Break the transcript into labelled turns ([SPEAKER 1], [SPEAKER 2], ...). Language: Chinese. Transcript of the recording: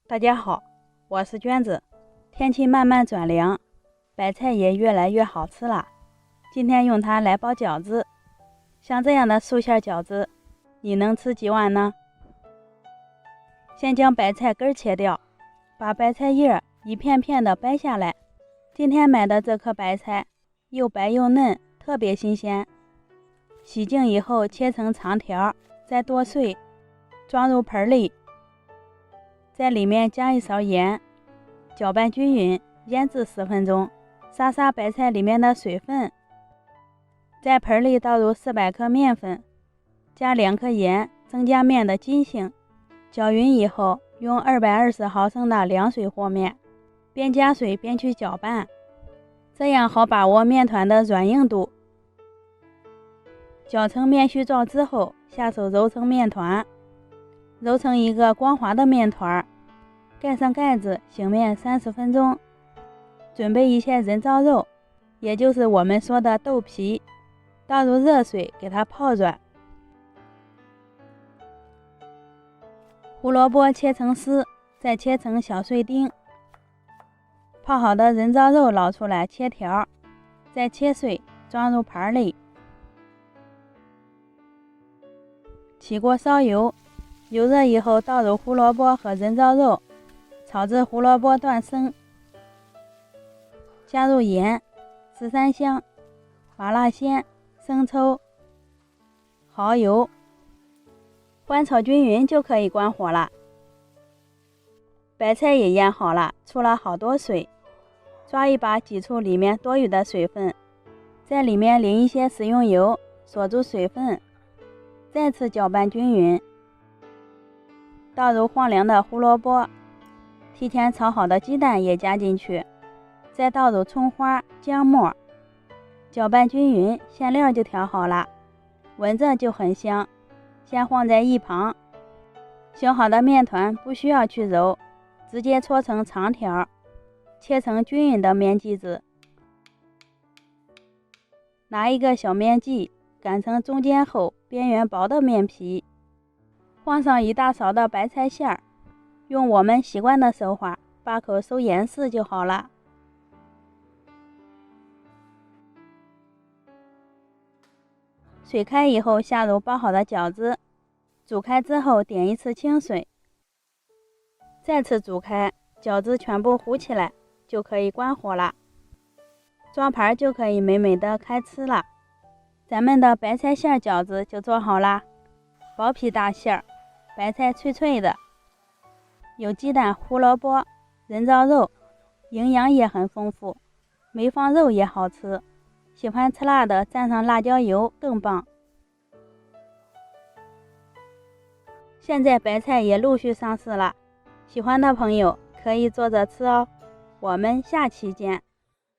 [SPEAKER 1] 大家好，我是娟子。天气慢慢转凉，白菜也越来越好吃了。今天用它来包饺子，像这样的素馅饺子，你能吃几碗呢？先将白菜根切掉，把白菜叶一片片的掰下来。今天买的这颗白菜又白又嫩，特别新鲜。洗净以后切成长条，再剁碎，装入盆里，在里面加一勺盐，搅拌均匀，腌制10分钟，杀杀白菜里面的水分。在盆里倒入400克面粉，加2克盐，增加面的筋性。搅匀以后，用220毫升的凉水和面，边加水边去搅拌，这样好把握面团的软硬度。搅成面絮状之后，下手揉成面团，揉成一个光滑的面团，盖上盖子，醒面30分钟。准备一些人造肉，也就是我们说的豆皮，倒入热水给它泡软。胡萝卜切成丝，再切成小碎丁。泡好的人造肉捞出来切条，再切碎，装入盘里。起锅烧油，油热以后倒入胡萝卜和人造肉，炒至胡萝卜断生，加入盐、十三香、麻辣鲜、生抽、蚝油，翻炒均匀就可以关火了。白菜也腌好了，出了好多水，抓一把挤出里面多余的水分，在里面淋一些食用油，锁住水分，再次搅拌均匀。倒入放凉的胡萝卜，提前炒好的鸡蛋也加进去，再倒入葱花、姜末，搅拌均匀，馅料就调好了，闻着就很香。先放在一旁。削好的面团不需要去揉，直接搓成长条，切成均匀的面剂子。拿一个小面剂擀成中间厚、边缘薄的面皮，放上1大勺的白菜馅儿，用我们习惯的手法把口收严实就好了。水开以后下入包好的饺子，煮开之后点一次清水，再次煮开，饺子全部糊起来，就可以关火了。装盘就可以美美的开吃了。咱们的白菜馅饺子就做好啦，薄皮大馅儿，白菜脆脆的，有鸡蛋、胡萝卜、人造肉，营养也很丰富，没放肉也好吃。喜欢吃辣的蘸上辣椒油更棒。现在白菜也陆续上市了，喜欢的朋友可以做着吃哦。我们下期见。